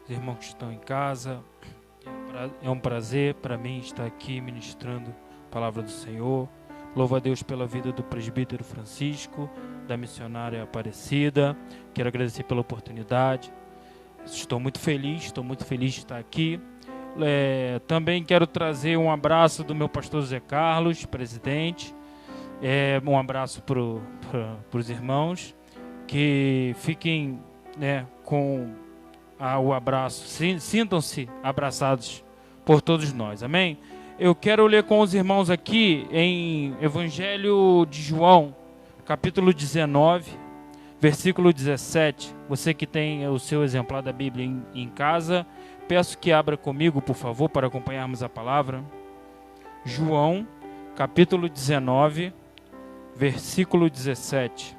os irmãos que estão em casa. É um prazer para mim estar aqui ministrando a palavra do Senhor. Louvo a Deus pela vida do presbítero Francisco, da missionária Aparecida. Quero agradecer pela oportunidade. Estou muito feliz de estar aqui. Também quero trazer um abraço do meu pastor Zé Carlos, presidente. Um abraço para os irmãos, que fiquem, com o abraço, sintam-se abraçados por todos nós, amém? Eu quero ler com os irmãos aqui em Evangelho de João, capítulo 19, versículo 17. Você que tem o seu exemplar da Bíblia em casa, peço que abra comigo, por favor, para acompanharmos a palavra. João, capítulo 19, versículo 17.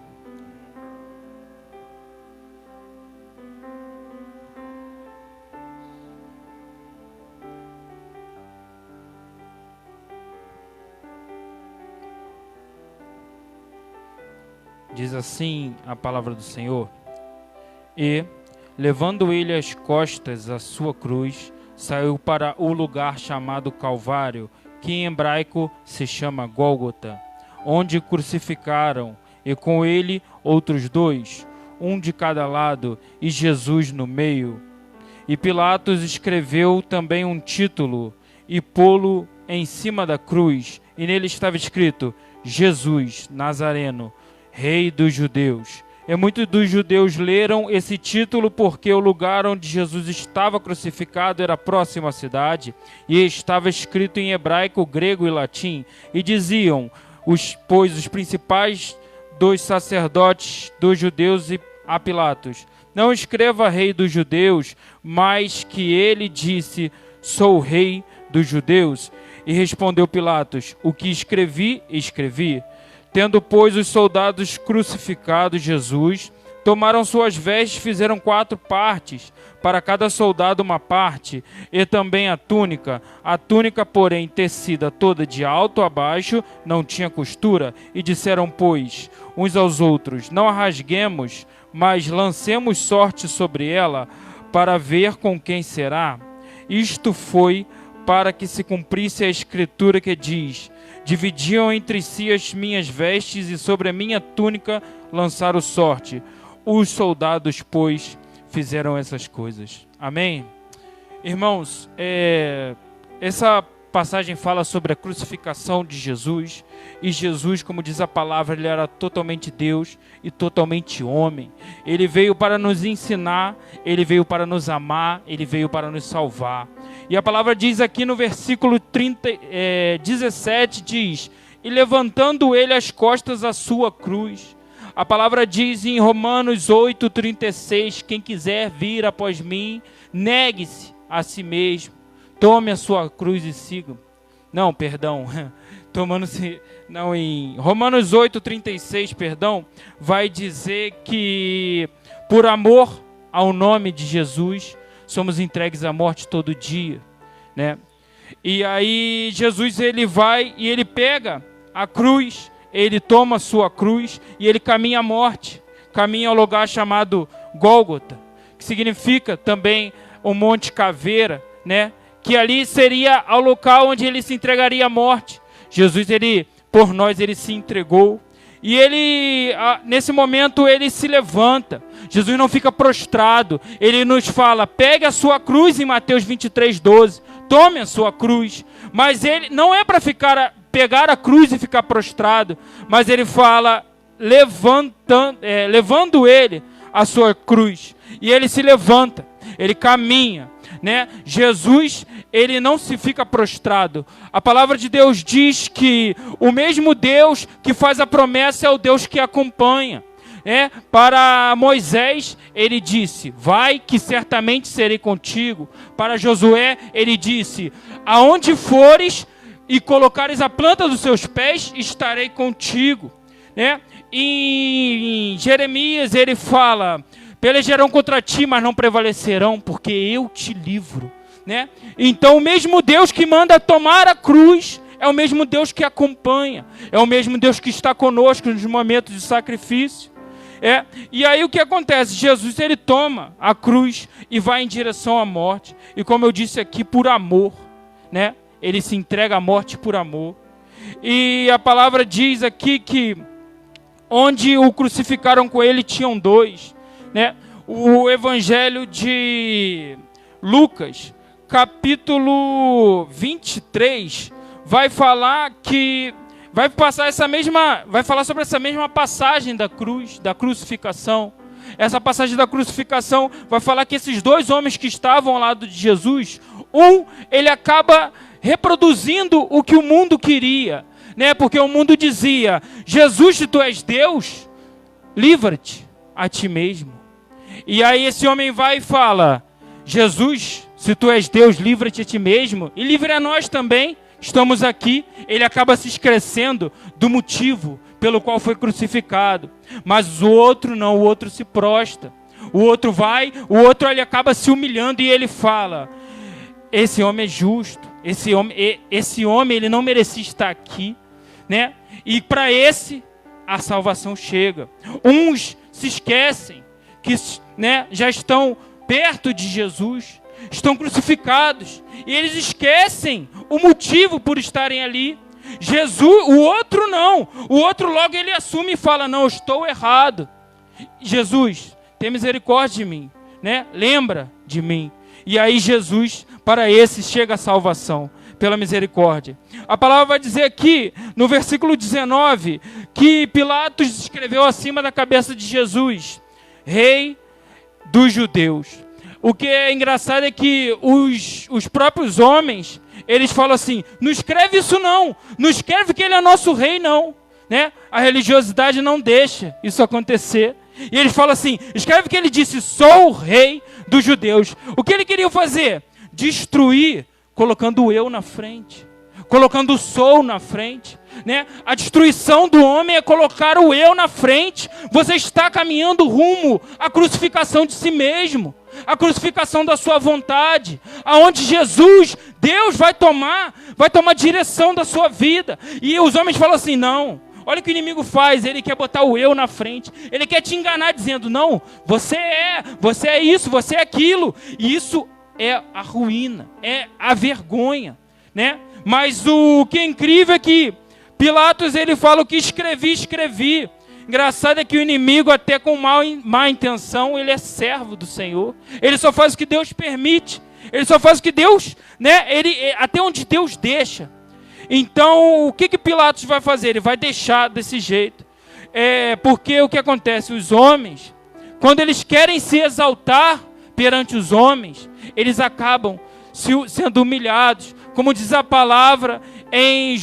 Diz assim a palavra do Senhor: E, levando ele às costas a sua cruz, saiu para o lugar chamado Calvário, que em hebraico se chama Gólgota, onde crucificaram, e com ele outros dois, um de cada lado, e Jesus no meio. E Pilatos escreveu também um título, e pô-lo em cima da cruz, e nele estava escrito: Jesus Nazareno, Rei dos Judeus. E muitos dos judeus leram esse título porque o lugar onde Jesus estava crucificado era próximo à cidade, e estava escrito em hebraico, grego e latim, e diziam, pois os principais dos sacerdotes dos judeus a Pilatos: não escreva Rei dos Judeus, mas que ele disse: sou Rei dos Judeus. E respondeu Pilatos: o que escrevi, escrevi. Tendo, pois, os soldados crucificado Jesus, tomaram suas vestes, fizeram 4 partes, para cada soldado uma parte, e também a túnica, porém, tecida toda de alto a baixo, não tinha costura, e disseram, pois, uns aos outros: não a rasguemos, mas lancemos sorte sobre ela, para ver com quem será. Isto foi para que se cumprisse a escritura que diz: dividiam entre si as minhas vestes, e sobre a minha túnica lançaram sorte. Os soldados, pois, fizeram essas coisas. Amém? Irmãos, essa passagem fala sobre a crucificação de Jesus. E Jesus, como diz a palavra, ele era totalmente Deus e totalmente homem. Ele veio para nos ensinar, ele veio para nos amar, ele veio para nos salvar. E a palavra diz aqui no versículo 17, diz: e levantando ele as costas à sua cruz. A palavra diz em Romanos 8:36, quem quiser vir após mim, negue-se a si mesmo, tome a sua cruz e siga. Não, perdão, em Romanos 8:36, vai dizer que por amor ao nome de Jesus, somos entregues à morte todo dia, né? E aí Jesus, ele vai e ele pega a cruz, ele toma a sua cruz e ele caminha à morte, caminha ao lugar chamado Gólgota, que significa também o Monte Caveira, né? Que ali seria o local onde ele se entregaria à morte. Jesus, por nós, ele se entregou. E ele, nesse momento, ele se levanta. Jesus não fica prostrado. Ele nos fala: pegue a sua cruz, em Mateus 23:12. Tome a sua cruz. Mas ele não é para pegar a cruz e ficar prostrado. Mas ele fala, levando ele a sua cruz. E ele se levanta. Ele caminha, né? Jesus, ele não se fica prostrado. A palavra de Deus diz que o mesmo Deus que faz a promessa é o Deus que acompanha. Para Moisés, ele disse: vai que certamente serei contigo. Para Josué, ele disse: aonde fores e colocares a planta dos seus pés, estarei contigo. Em Jeremias, ele fala: pelejarão contra ti, mas não prevalecerão, porque eu te livro. Então o mesmo Deus que manda tomar a cruz é o mesmo Deus que acompanha, é o mesmo Deus que está conosco nos momentos de sacrifício. E aí o que acontece? Jesus, ele toma a cruz e vai em direção à morte. E como eu disse aqui, por amor, né? Ele se entrega à morte por amor. E a palavra diz aqui que onde o crucificaram com ele tinham dois, né? O Evangelho de Lucas, capítulo 23, vai falar que vai falar sobre essa mesma passagem da cruz, da crucificação. Essa passagem da crucificação vai falar que esses dois homens que estavam ao lado de Jesus, ele acaba reproduzindo o que o mundo queria, né? Porque o mundo dizia: Jesus, se tu és Deus, livra-te a ti mesmo. E aí esse homem vai e fala: Jesus, se tu és Deus, livra-te a ti mesmo e livre a nós também, estamos aqui. Ele acaba se esquecendo do motivo pelo qual foi crucificado. Mas o outro não, o outro se prostra. O outro ele acaba se humilhando e ele fala: esse homem é justo, esse homem ele não merecia estar aqui, né? E para esse a salvação chega. Uns se esquecem que, né, já estão perto de Jesus, estão crucificados, e eles esquecem o motivo por estarem ali. Jesus, o outro não, o outro logo ele assume e fala: não, eu estou errado. Jesus, tem misericórdia de mim, né? Lembra de mim. E aí Jesus, para esse chega a salvação, pela misericórdia. A palavra vai dizer aqui, no versículo 19, que Pilatos escreveu acima da cabeça de Jesus: Rei dos Judeus. O que é engraçado é que os próprios homens, eles falam assim: não escreve isso não escreve que ele é nosso rei não, né? A religiosidade não deixa isso acontecer. E eles falam assim: escreve que ele disse: sou o rei dos judeus. O que ele queria fazer? Destruir, colocando o eu na frente, colocando o sou na frente, né? A destruição do homem é colocar o eu na frente. Você está caminhando rumo à crucificação de si mesmo, a crucificação da sua vontade, aonde Jesus, Deus vai tomar direção da sua vida. E os homens falam assim: não, olha o que o inimigo faz, ele quer botar o eu na frente, ele quer te enganar dizendo: não, você é isso, você é aquilo. E isso é a ruína, é a vergonha, né? Mas o que é incrível é que Pilatos, ele fala: o que escrevi. Engraçado é que o inimigo, até com má intenção, ele é servo do Senhor. Ele só faz o que Deus permite. Ele só faz o que Deus, né? Até onde Deus deixa. Então, o que Pilatos vai fazer? Ele vai deixar desse jeito. Porque o que acontece? Os homens, quando eles querem se exaltar perante os homens, eles acabam sendo humilhados. Como diz a palavra em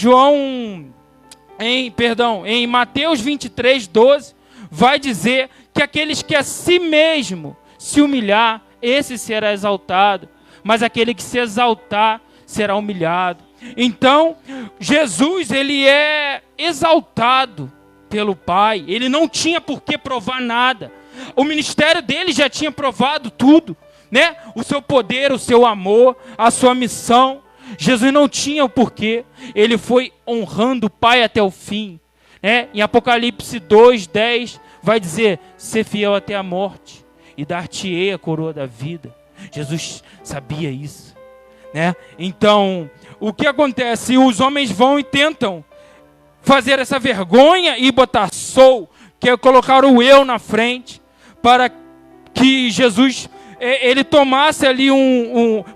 em Mateus 23, 12, vai dizer que aqueles que a si mesmo se humilhar, esse será exaltado, mas aquele que se exaltar será humilhado. Então, Jesus, ele é exaltado pelo Pai. Ele não tinha por que provar nada. O ministério dele já tinha provado tudo, né? O seu poder, o seu amor, a sua missão. Jesus não tinha o porquê. Ele foi honrando o Pai até o fim, né? Em Apocalipse 2:10 vai dizer: ser fiel até a morte e dar-te-ei a coroa da vida. Jesus sabia isso, né? Então, o que acontece? Os homens vão e tentam fazer essa vergonha e botar que é colocar o eu na frente, para que Jesus ele tomasse ali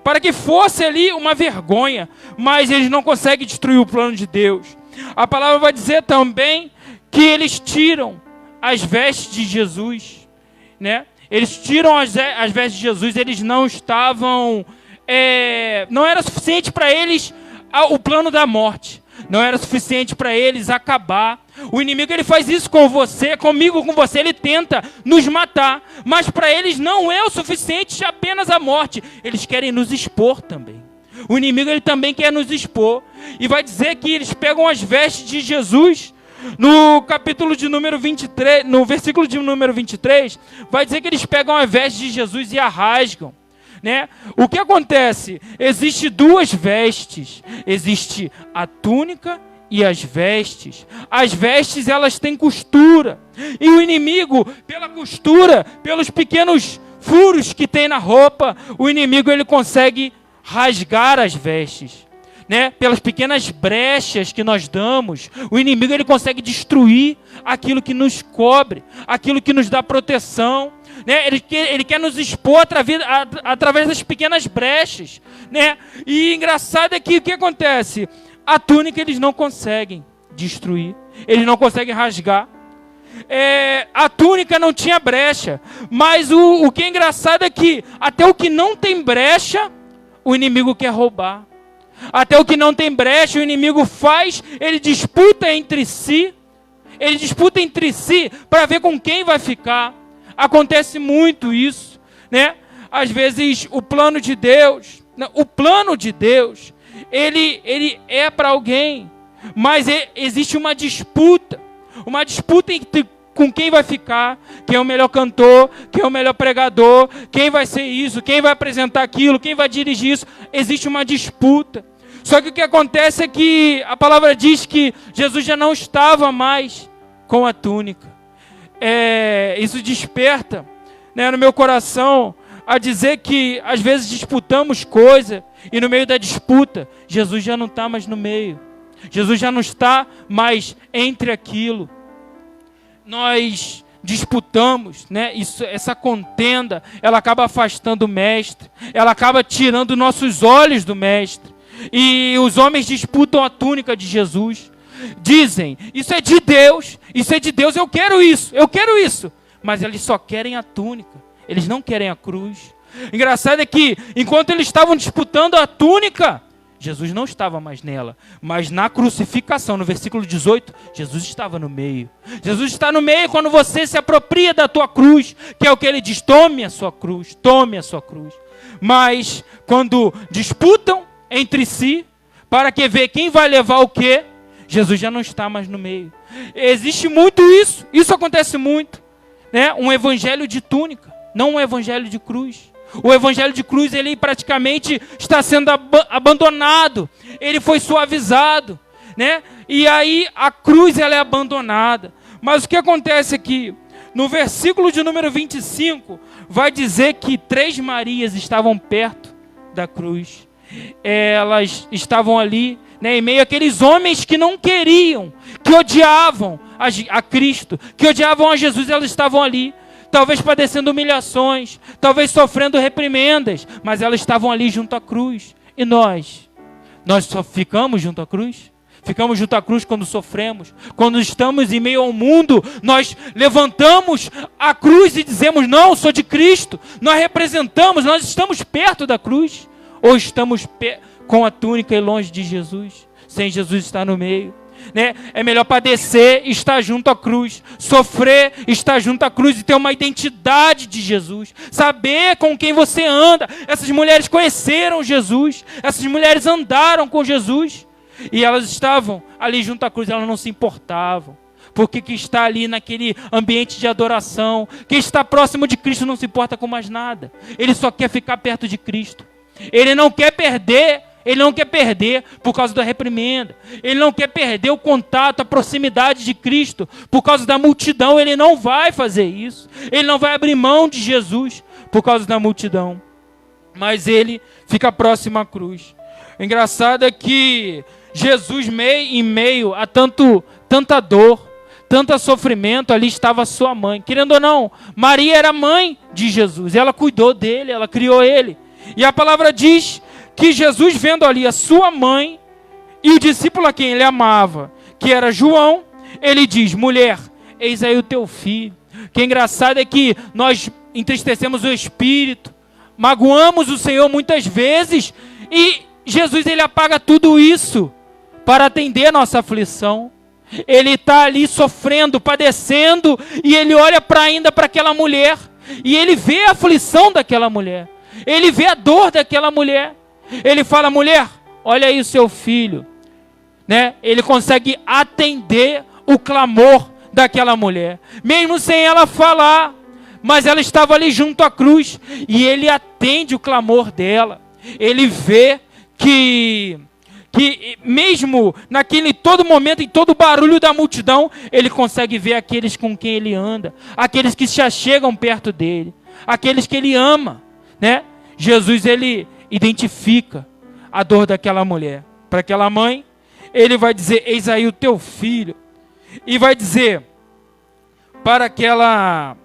para que fosse ali uma vergonha, mas eles não conseguem destruir o plano de Deus. A palavra vai dizer também que eles tiram as vestes de Jesus, né? Eles tiram as vestes de Jesus. Eles não estavam, não era suficiente para eles o plano da morte. Não era suficiente para eles acabar. O inimigo, ele faz isso com você, comigo, com você. Ele tenta nos matar. Mas para eles não é o suficiente apenas a morte. Eles querem nos expor também. O inimigo, ele também quer nos expor. E vai dizer que eles pegam as vestes de Jesus. No capítulo de número 23, no versículo de número 23, vai dizer que eles pegam as vestes de Jesus e a rasgam, né? O que acontece? Existe duas vestes. Existe a túnica e as vestes elas têm costura, e o inimigo, pela costura, pelos pequenos furos que tem na roupa, o inimigo ele consegue rasgar as vestes, né? Pelas pequenas brechas que nós damos, o inimigo ele consegue destruir aquilo que nos cobre, aquilo que nos dá proteção, né? Ele quer nos expor através das pequenas brechas, né? E engraçado é que o que acontece? A túnica eles não conseguem destruir, eles não conseguem rasgar. A túnica não tinha brecha, mas o que é engraçado é que até o que não tem brecha, o inimigo quer roubar. Até o que não tem brecha, o inimigo ele disputa entre si para ver com quem vai ficar. Acontece muito isso, né? Às vezes o plano de Deus, ele é para alguém, mas existe uma disputa entre com quem vai ficar, quem é o melhor cantor, quem é o melhor pregador, quem vai ser isso, quem vai apresentar aquilo, quem vai dirigir isso. Existe uma disputa. Só que o que acontece é que a palavra diz que Jesus já não estava mais com a túnica. Isso desperta, né, no meu coração a dizer que às vezes disputamos coisa e no meio da disputa, Jesus já não está mais no meio. Jesus já não está mais entre aquilo. Nós disputamos, né? Essa contenda, ela acaba afastando o mestre, ela acaba tirando nossos olhos do mestre. E os homens disputam a túnica de Jesus. Dizem, isso é de Deus, eu quero isso. Mas eles só querem a túnica, eles não querem a cruz. Engraçado é que, enquanto eles estavam disputando a túnica, Jesus não estava mais nela, mas na crucificação, no versículo 18, Jesus estava no meio. Jesus está no meio quando você se apropria da tua cruz, que é o que ele diz, tome a sua cruz. Mas quando disputam entre si, para que ver quem vai levar o quê, Jesus já não está mais no meio. Existe muito isso acontece muito, né? Um evangelho de túnica, não um evangelho de cruz. O evangelho de cruz, ele praticamente está sendo abandonado. Ele foi suavizado, né? E aí a cruz ela é abandonada. Mas o que acontece aqui? No versículo de número 25, vai dizer que 3 Marias estavam perto da cruz. Elas estavam ali, né, em meio àqueles homens que não queriam, que odiavam a Cristo, que odiavam a Jesus, elas estavam ali. Talvez padecendo humilhações, talvez sofrendo reprimendas, mas elas estavam ali junto à cruz. E nós só ficamos junto à cruz? Ficamos junto à cruz quando sofremos, quando estamos em meio ao mundo, nós levantamos a cruz e dizemos, não, sou de Cristo. Nós representamos, nós estamos perto da cruz, ou estamos com a túnica e longe de Jesus, sem Jesus estar no meio. Né? É melhor padecer e estar junto à cruz, sofrer, estar junto à cruz e ter uma identidade de Jesus, saber com quem você anda. Essas mulheres conheceram Jesus, essas mulheres andaram com Jesus e elas estavam ali junto à cruz, elas não se importavam, porque quem está ali naquele ambiente de adoração, quem está próximo de Cristo não se importa com mais nada, ele só quer ficar perto de Cristo, ele não quer perder por causa da reprimenda. Ele não quer perder o contato, a proximidade de Cristo por causa da multidão. Ele não vai fazer isso. Ele não vai abrir mão de Jesus por causa da multidão. Mas ele fica próximo à cruz. O engraçado é que Jesus, em meio a tanta dor, tanto sofrimento, ali estava a sua mãe. Querendo ou não, Maria era mãe de Jesus. Ela cuidou dele, ela criou ele. E a palavra diz que Jesus, vendo ali a sua mãe e o discípulo a quem ele amava, que era João, ele diz, mulher, eis aí o teu filho. O que é engraçado é que nós entristecemos o Espírito, magoamos o Senhor muitas vezes, e Jesus ele apaga tudo isso para atender a nossa aflição. Ele está ali sofrendo, padecendo, e ele olha ainda para aquela mulher, e ele vê a aflição daquela mulher, ele vê a dor daquela mulher. Ele fala, mulher, olha aí o seu filho, né? Ele consegue atender o clamor daquela mulher, mesmo sem ela falar, mas ela estava ali junto à cruz, e ele atende o clamor dela. Ele vê que que mesmo naquele todo momento, em todo o barulho da multidão, ele consegue ver aqueles com quem ele anda, aqueles que se achegam perto dele, aqueles que ele ama, né? Jesus, ele identifica a dor daquela mulher. Para aquela mãe, ele vai dizer: eis aí o teu filho. E vai dizer para aquela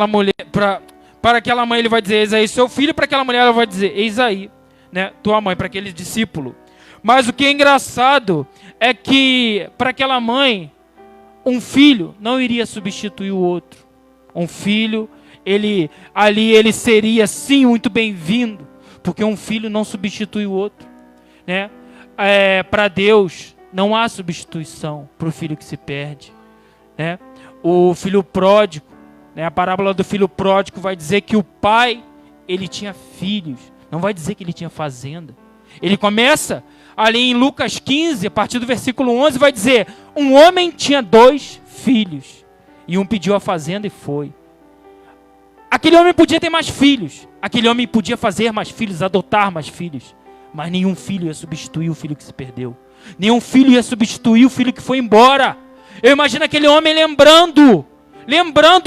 mulher, para aquela mãe ele vai dizer: eis aí seu filho. Para aquela mulher ela vai dizer: eis aí, né, tua mãe, para aquele discípulo. Mas o que é engraçado é que para aquela mãe, um filho não iria substituir o outro. Um filho, ele seria sim muito bem-vindo, porque um filho não substitui o outro, né? Para Deus não há substituição para o filho que se perde, né? O filho pródigo, né? A parábola do filho pródigo vai dizer que o pai, ele tinha filhos, não vai dizer que ele tinha fazenda. Ele começa ali em Lucas 15, a partir do versículo 11, vai dizer: um homem tinha 2 filhos, e um pediu a fazenda e foi. Aquele homem podia ter mais filhos, aquele homem podia fazer mais filhos, adotar mais filhos, mas nenhum filho ia substituir o filho que se perdeu. Nenhum filho ia substituir o filho que foi embora. Eu imagino aquele homem lembrando,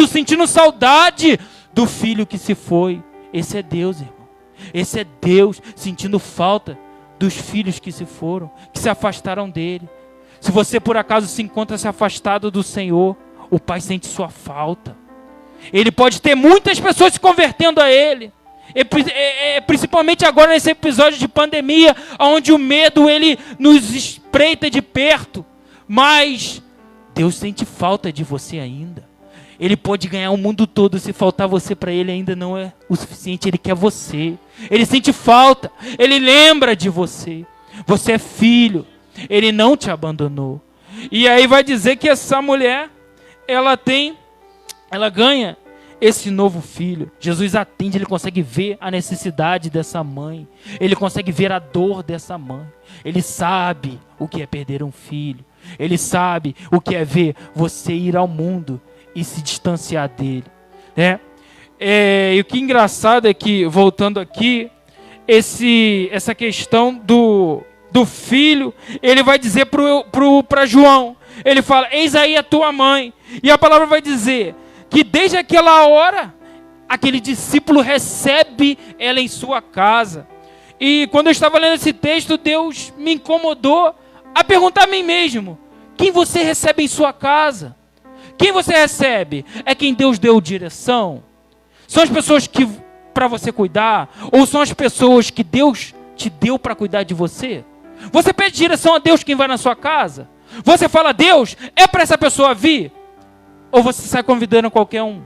sentindo saudade do filho que se foi. Esse é Deus, irmão. Esse é Deus sentindo falta dos filhos que se foram, que se afastaram dele. Se você por acaso se encontra se afastado do Senhor, o Pai sente sua falta. Ele pode ter muitas pessoas se convertendo a Ele. Principalmente agora nesse episódio de pandemia, onde o medo ele nos espreita de perto. Mas Deus sente falta de você ainda. Ele pode ganhar o mundo todo, se faltar você para Ele ainda não é o suficiente. Ele quer você. Ele sente falta. Ele lembra de você. Você é filho. Ele não te abandonou. E aí vai dizer que essa mulher, ela ganha esse novo filho. Jesus atende, ele consegue ver a necessidade dessa mãe. Ele consegue ver a dor dessa mãe. Ele sabe o que é perder um filho. Ele sabe o que é ver você ir ao mundo e se distanciar dele, né? E o que é engraçado é que, voltando aqui, essa questão do filho, ele vai dizer para João, ele fala: eis aí a tua mãe. E a palavra vai dizer que desde aquela hora, aquele discípulo recebe ela em sua casa. E quando eu estava lendo esse texto, Deus me incomodou a perguntar a mim mesmo: quem você recebe em sua casa? Quem você recebe? É quem Deus deu direção? São as pessoas que para você cuidar? Ou são as pessoas que Deus te deu para cuidar de você? Você pede direção a Deus quem vai na sua casa? Você fala: Deus, é para essa pessoa vir? Ou você sai convidando qualquer um?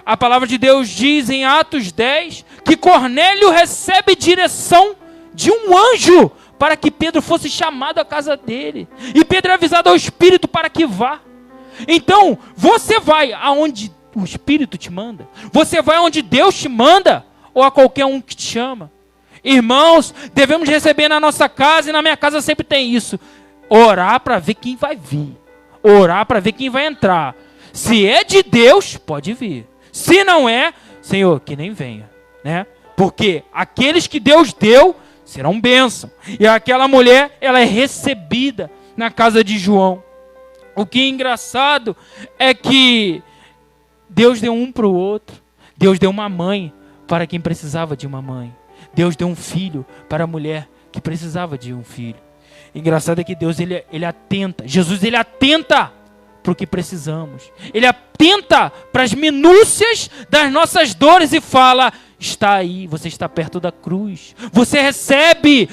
A palavra de Deus diz em Atos 10 que Cornélio recebe direção de um anjo para que Pedro fosse chamado à casa dele. E Pedro é avisado ao Espírito para que vá. Então, você vai aonde o Espírito te manda? Você vai aonde Deus te manda? Ou a qualquer um que te chama? Irmãos, devemos receber na nossa casa, e na minha casa sempre tem isso: orar para ver quem vai vir, orar para ver quem vai entrar. Se é de Deus, pode vir. Se não é, Senhor, que nem venha, né? Porque aqueles que Deus deu serão bênção. E aquela mulher, ela é recebida na casa de João. O que é engraçado é que Deus deu um para o outro. Deus deu uma mãe para quem precisava de uma mãe. Deus deu um filho para a mulher que precisava de um filho. Engraçado é que Deus, ele atenta. Jesus, ele atenta para o que precisamos. Ele atenta para as minúcias das nossas dores e fala: está aí, você está perto da cruz. Você recebe.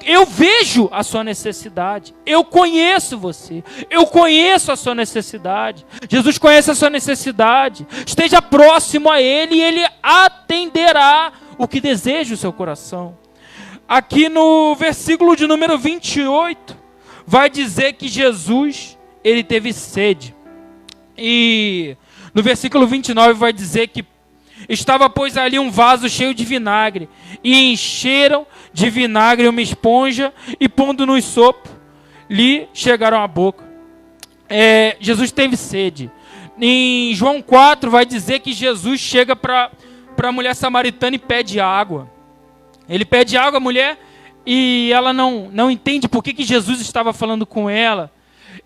Eu vejo a sua necessidade. Eu conheço você. Eu conheço a sua necessidade. Jesus conhece a sua necessidade. Esteja próximo a Ele e Ele atenderá o que deseja o seu coração. Aqui no versículo de número 28, vai dizer que Jesus, ele teve sede. E no versículo 29 vai dizer que estava, pois, ali um vaso cheio de vinagre, e encheram de vinagre uma esponja, e pondo no sopo, lhe chegaram à boca. Jesus teve sede. Em João 4 vai dizer que Jesus chega para a mulher samaritana e pede água. Ele pede água, a mulher, e ela não entende por que Jesus estava falando com ela.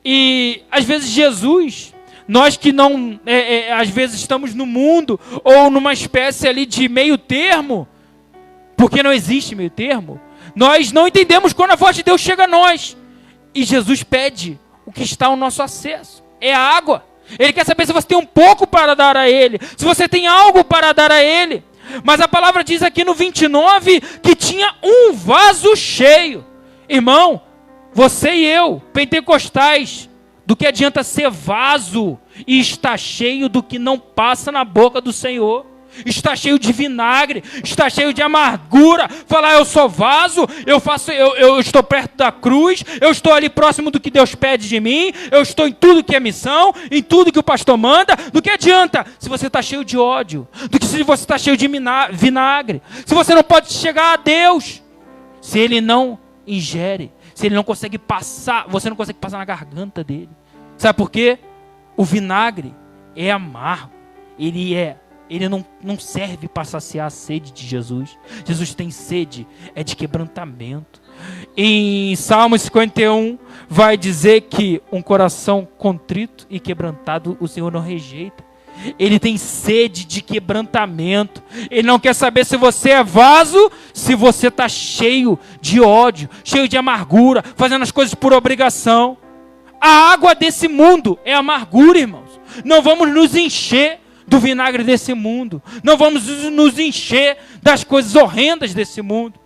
E às vezes Jesus, nós que não, às vezes estamos no mundo, ou numa espécie ali de meio termo, porque não existe meio termo, nós não entendemos quando a voz de Deus chega a nós. E Jesus pede o que está ao nosso acesso, é a água. Ele quer saber se você tem um pouco para dar a Ele, se você tem algo para dar a Ele. Mas a palavra diz aqui no 29 que tinha um vaso cheio. Irmão, você e eu, pentecostais, do que adianta ser vaso e estar cheio do que não passa na boca do Senhor? Está cheio de vinagre, está cheio de amargura. Falar eu sou vaso, eu estou perto da cruz, eu estou ali próximo do que Deus pede de mim, eu estou em tudo que é missão, em tudo que o pastor manda. Do que adianta se você está cheio de ódio? Do que se você está cheio de vinagre? Se você não pode chegar a Deus, se Ele não ingere, se Ele não consegue passar, você não consegue passar na garganta dele. Sabe por quê? O vinagre é amargo, ele não serve para saciar a sede de Jesus. Jesus tem sede, é de quebrantamento. Em Salmos 51 vai dizer que um coração contrito e quebrantado o Senhor não rejeita. Ele tem sede de quebrantamento. Ele não quer saber se você é vaso, se você está cheio de ódio, cheio de amargura, fazendo as coisas por obrigação. A água desse mundo é amargura, irmãos. Não vamos nos encher do vinagre desse mundo. Não vamos nos encher das coisas horrendas desse mundo.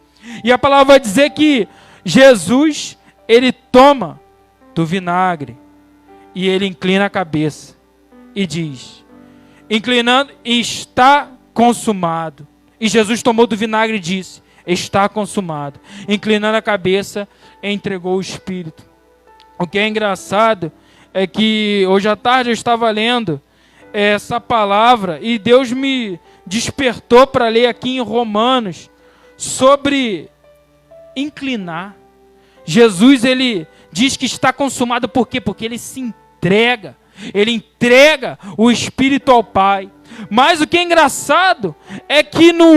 E a palavra vai dizer que Jesus, ele toma do vinagre e ele inclina a cabeça e diz, inclinando, está consumado. E Jesus tomou do vinagre e disse, está consumado. Inclinando a cabeça, entregou o Espírito. O que é engraçado é que hoje à tarde eu estava lendo essa palavra e Deus me despertou para ler aqui em Romanos sobre inclinar. Jesus, ele diz que está consumado, por quê? Porque ele se entrega, ele entrega o Espírito ao Pai. Mas o que é engraçado é que no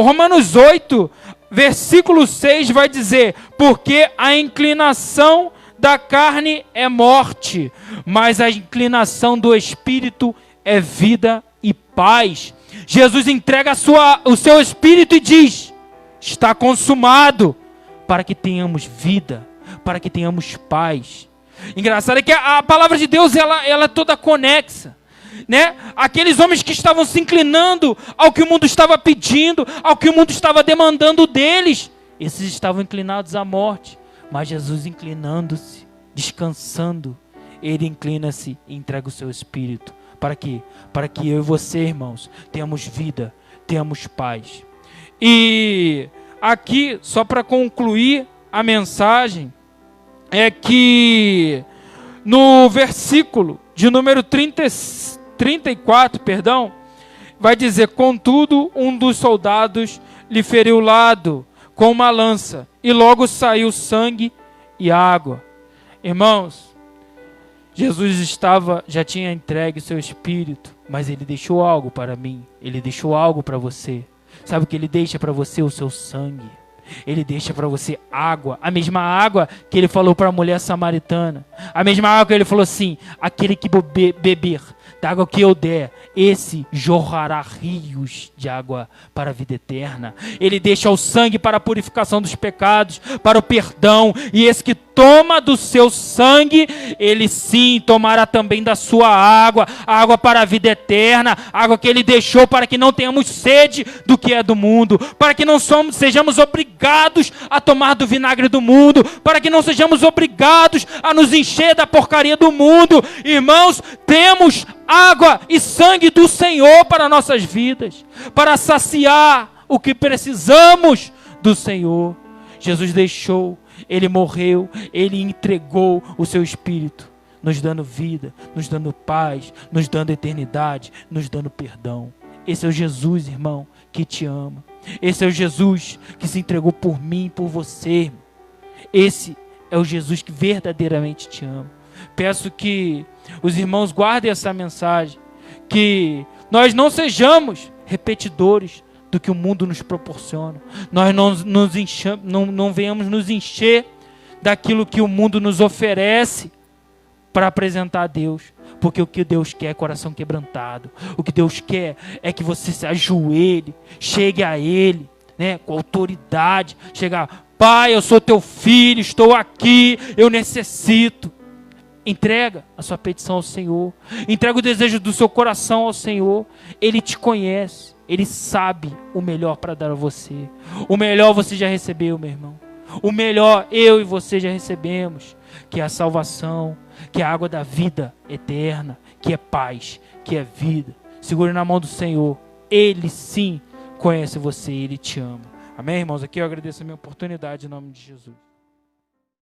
Romanos 8, versículo 6 vai dizer, porque a inclinação da carne é morte, mas a inclinação do Espírito é vida e paz. Jesus entrega o seu Espírito e diz, está consumado, para que tenhamos vida, para que tenhamos paz. Engraçado é que a palavra de Deus ela é toda conexa, né? Aqueles homens que estavam se inclinando ao que o mundo estava pedindo, ao que o mundo estava demandando deles, esses estavam inclinados à morte. Mas Jesus inclinando-se, descansando, ele inclina-se e entrega o seu Espírito. Para quê? Para que eu e você, irmãos, tenhamos vida, tenhamos paz. E aqui, só para concluir a mensagem, é que no versículo de número 34, vai dizer, contudo, um dos soldados lhe feriu o lado com uma lança, e logo saiu sangue e água. Irmãos, Jesus já tinha entregue o seu Espírito, mas Ele deixou algo para mim, Ele deixou algo para você. Sabe o que Ele deixa para você? O seu sangue. Ele deixa para você água, a mesma água que Ele falou para a mulher samaritana, a mesma água que Ele falou assim, aquele que beber da água que eu der, esse jorrará rios de água para a vida eterna. Ele deixa o sangue para a purificação dos pecados, para o perdão, e esse que toma do seu sangue, ele sim tomará também da sua água, a água para a vida eterna, a água que Ele deixou para que não tenhamos sede do que é do mundo, para que não sejamos obrigados a tomar do vinagre do mundo, para que não sejamos obrigados a nos encher da porcaria do mundo. Irmãos, temos água e sangue do Senhor para nossas vidas, para saciar o que precisamos do Senhor. Jesus deixou, Ele morreu, Ele entregou o seu Espírito, nos dando vida, nos dando paz, nos dando eternidade, nos dando perdão. Esse é o Jesus, irmão, que te ama. Esse é o Jesus que se entregou por mim e por você, irmão. Esse é o Jesus que verdadeiramente te ama. Peço que os irmãos guardem essa mensagem, que nós não sejamos repetidores do que o mundo nos proporciona. Nós não venhamos nos encher daquilo que o mundo nos oferece para apresentar a Deus. Porque o que Deus quer é coração quebrantado. O que Deus quer é que você se ajoelhe, chegue a Ele, né, com autoridade. Chegar, Pai, eu sou teu filho, estou aqui, eu necessito. Entrega a sua petição ao Senhor. Entrega o desejo do seu coração ao Senhor. Ele te conhece. Ele sabe o melhor para dar a você. O melhor você já recebeu, meu irmão. O melhor eu e você já recebemos. Que é a salvação, que é a água da vida eterna, que é paz, que é vida. Segure na mão do Senhor. Ele sim conhece você, Ele te ama. Amém, irmãos? Aqui eu agradeço a minha oportunidade em nome de Jesus.